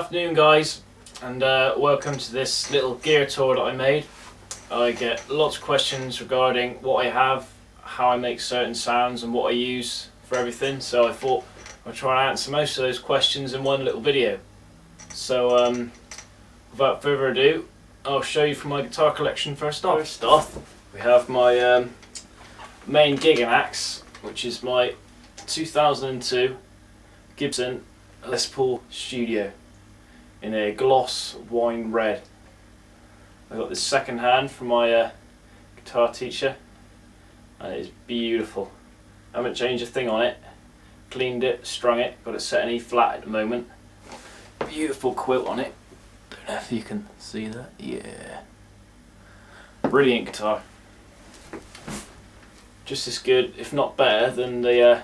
afternoon guys, and welcome to this little gear tour that I made. I get lots of questions regarding what I have, how I make certain sounds and what I use for everything, so I thought I'd try and answer most of those questions in one little video. So without further ado, I'll show you from my guitar collection first off. First off, we have my main gigging axe, which is my 2002 Gibson Les Paul Studio in a gloss wine red. I got this second hand from my guitar teacher and it is beautiful. I haven't changed a thing on it, cleaned it, strung it, got it set in E flat at the moment. Beautiful quilt on it, don't know if you can see that, yeah. Brilliant guitar. Just as good, if not better, than the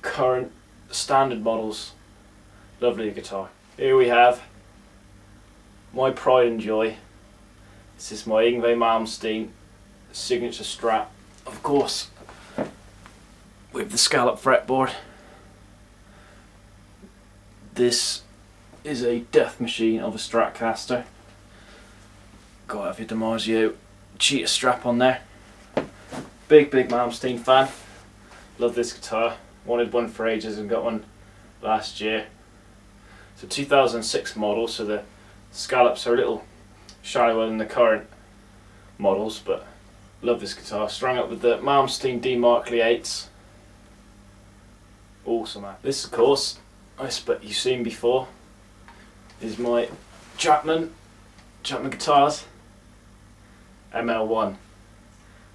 current standard models. Lovely guitar. Here we have my pride and joy. This is my Yngwie Malmsteen signature Strat, of course, with the scallop fretboard. This is a death machine of a Stratocaster. Got to have your DiMarzio cheetah strap on there. Big Malmsteen fan. Love this guitar. Wanted one for ages and got one last year. It's a 2006 model, so the scallops are a little shallower than the current models, but love this guitar. Strung up with the Malmsteen D Markley 8s. Awesome, man. This, of course, I expect you've seen before, is my Chapman Guitars ML1.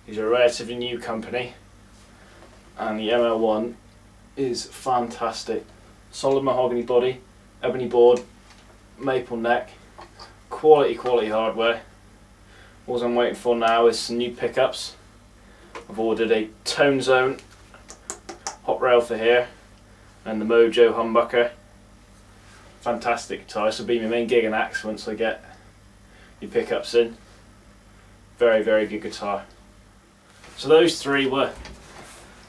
These are a relatively new company, and the ML1 is fantastic. Solid mahogany body, ebony board, maple neck, quality hardware. All I'm waiting for now is some new pickups. I've ordered a Tone Zone hot rail for here and the Mojo humbucker. Fantastic guitar. This will be my main gig and axe once I get your pickups in. Very good guitar. So those three were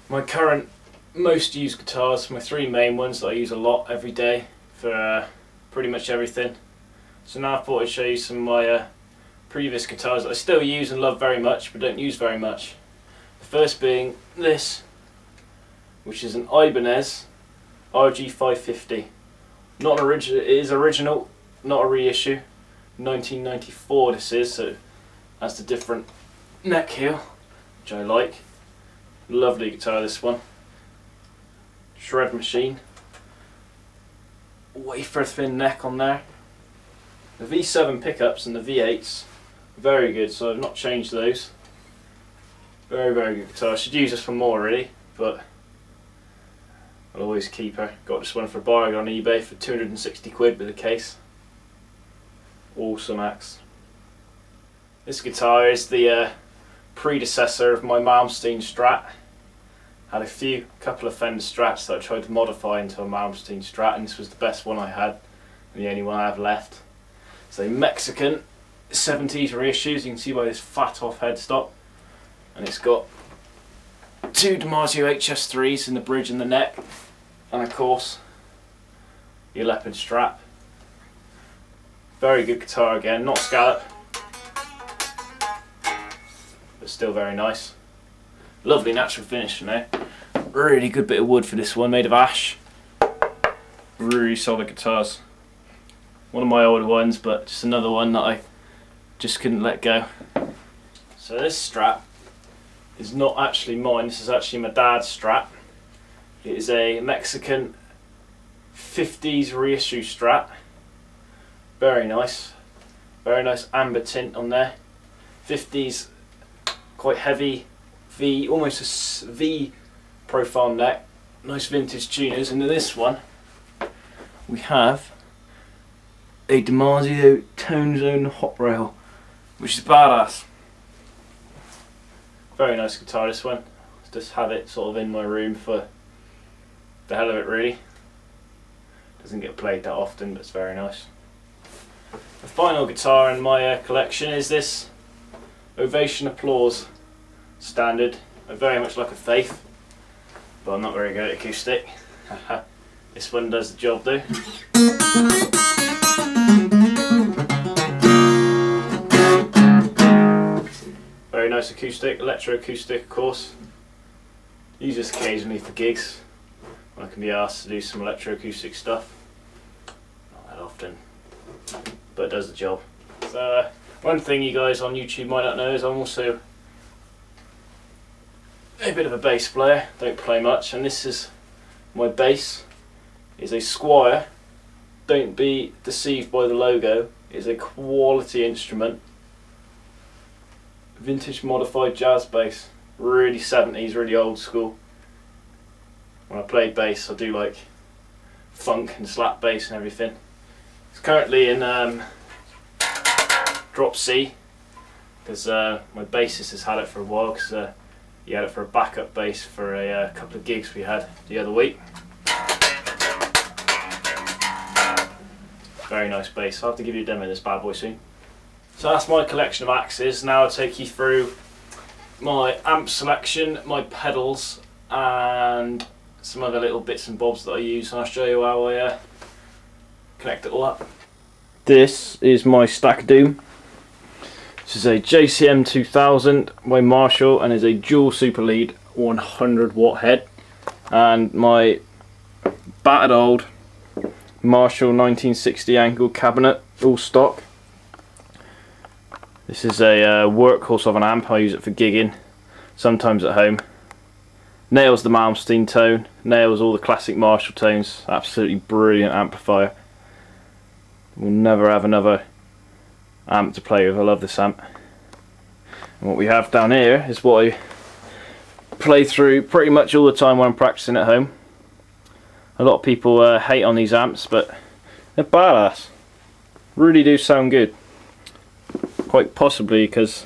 my current most used guitars, my three main ones that I use a lot every day for pretty much everything. So now I thought I'd show you some of my previous guitars that I still use and love very much but don't use very much. The first being this, which is an Ibanez RG550. Not an original, it is original, not a reissue. 1994 this is, so that's the different neck heel, which I like. Lovely guitar, this one. Shred machine. Wafer thin neck on there. The V7 pickups and the V8s, very good, so I've not changed those. Very good guitar. I should use this for more really, but I'll always keep her. Got this one for a bargain on eBay for 260 quid with a case. Awesome axe. This guitar is the predecessor of my Malmsteen Strat. Had a couple of Fender Strats that I tried to modify into a Malmsteen Strat, and this was the best one I had and the only one I have left. It's a Mexican 70s reissue, as you can see by this fat off headstock, and it's got two DiMarzio HS3s in the bridge and the neck, and of course your leopard strap. Very good guitar again, not scallop, but still very nice. Lovely natural finish from there. Really good bit of wood for this one, made of ash. Really solid guitars. One of my older ones, but just another one that I just couldn't let go. So this strap is not actually mine, this is actually my dad's Strat. It is a Mexican 50s reissue Strat. Very nice amber tint on there. 50s, quite heavy V, almost a V profile neck. Nice vintage tuners. And in this one we have a DiMarzio Tone Zone hot rail, which is badass. Very nice guitar, this one. Just have it sort of in my room for the hell of it really. Doesn't get played that often, but it's very nice. The final guitar in my collection is this Ovation Applause standard. I very much like a Faith, but I'm not very good at acoustic. This one does the job though. Very nice acoustic, electroacoustic of course. Use this occasionally for gigs when I can be asked to do some electroacoustic stuff. Not that often, but it does the job. So one thing you guys on YouTube might not know is I'm also a bit of a bass player. Don't play much, and this is my bass. Is a Squire. Don't be deceived by the logo. It's a quality instrument. Vintage modified jazz bass. Really 70s, really old school. When I play bass I do like funk and slap bass and everything. It's currently in drop C because my bassist has had it for a while because he had it for a backup bass for a couple of gigs we had the other week. Very nice bass. I'll have to give you a demo of this bad boy soon. So that's my collection of axes. Now I'll take you through my amp selection, my pedals, and some other little bits and bobs that I use, and I'll show you how I connect it all up. This is my Stack of Doom. This is a JCM 2000 by Marshall and is a dual super lead 100 watt head, and my battered old Marshall 1960 angle cabinet, all stock. This is a workhorse of an amp. I use it for gigging, sometimes at home. Nails the Malmsteen tone, nails all the classic Marshall tones. Absolutely brilliant amplifier. We'll never have another amp to play with. I love this amp. And what we have down here is what I play through pretty much all the time when I'm practicing at home. A lot of people hate on these amps, but they're badass. Really do sound good. Quite possibly because,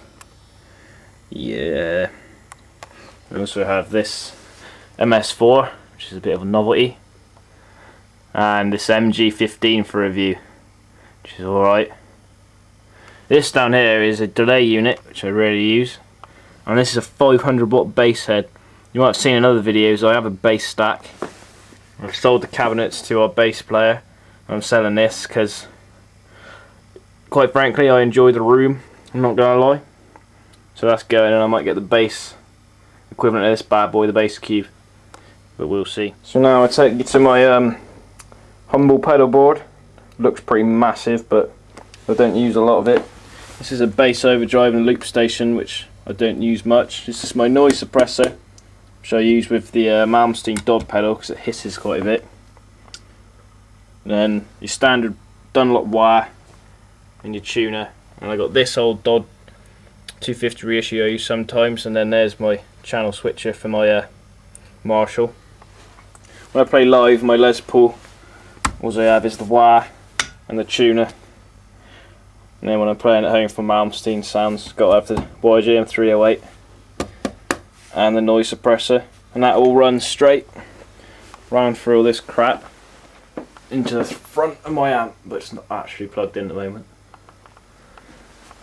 yeah. We also have this MS4, which is a bit of a novelty, and this MG15 for review, which is alright. This down here is a delay unit, which I rarely use, and this is a 500 watt bass head. You might have seen in other videos I have a bass stack. I've sold the cabinets to our bass player. I'm selling this because, quite frankly, I enjoy the room, I'm not gonna lie. So that's going, and I might get the bass equivalent of this bad boy, the bass cube, but we'll see. So now I take you to my humble pedal board. Looks pretty massive, but I don't use a lot of it. This is a bass overdrive and loop station, which I don't use much. This is my noise suppressor, which I use with the Malmsteen Dodd pedal because it hisses quite a bit. Then your standard Dunlop wire and your tuner, and I got this old Dodd 250 reissue I use sometimes, and then there's my channel switcher for my Marshall. When I play live, my Les Paul, all I have is the wire and the tuner, and then when I'm playing at home for Malmsteen sounds, got to have the YGM 308 and the noise suppressor, and that all runs straight round through all this crap into the front of my amp, but it's not actually plugged in at the moment.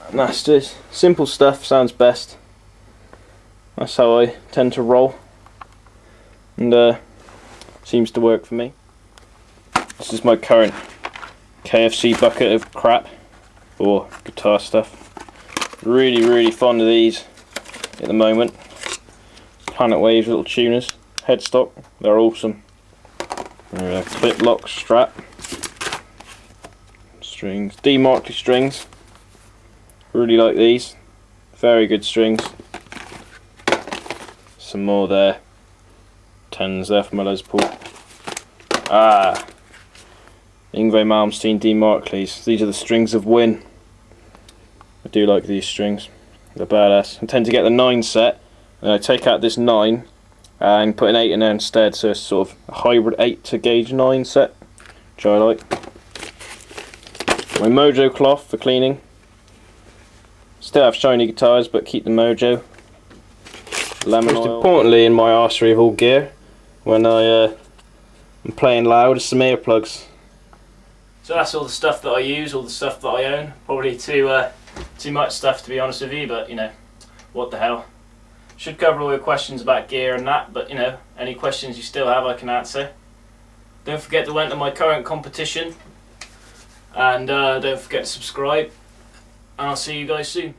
And that's just simple stuff, sounds best. That's how I tend to roll, and seems to work for me. This is my current KFC bucket of crap or guitar stuff. Really fond of these at the moment. Planet Waves little tuners, headstock, they're awesome. They're a clip lock strap, strings, D Markley strings. Really like these, very good strings. Some more there, 10s there for my Les Paul. Yngwie Malmsteen D Markleys. These are the strings of Win. I do like these strings, they're badass. I tend to get the 9 set, and I take out this 9 and put an 8 in there instead, so it's sort of a hybrid 8 to gauge 9 set, which I like. My Mojo cloth for cleaning. Still have shiny guitars, but keep the Mojo. Lemon oil. Most importantly in my arsenal of all gear, when I'm playing loud, is some earplugs. So that's all the stuff that I use, all the stuff that I own. Probably too much stuff to be honest with you, but you know, what the hell. Should cover all your questions about gear and that, but you know, any questions you still have I can answer. Don't forget to enter my current competition And don't forget to subscribe, and I'll see you guys soon.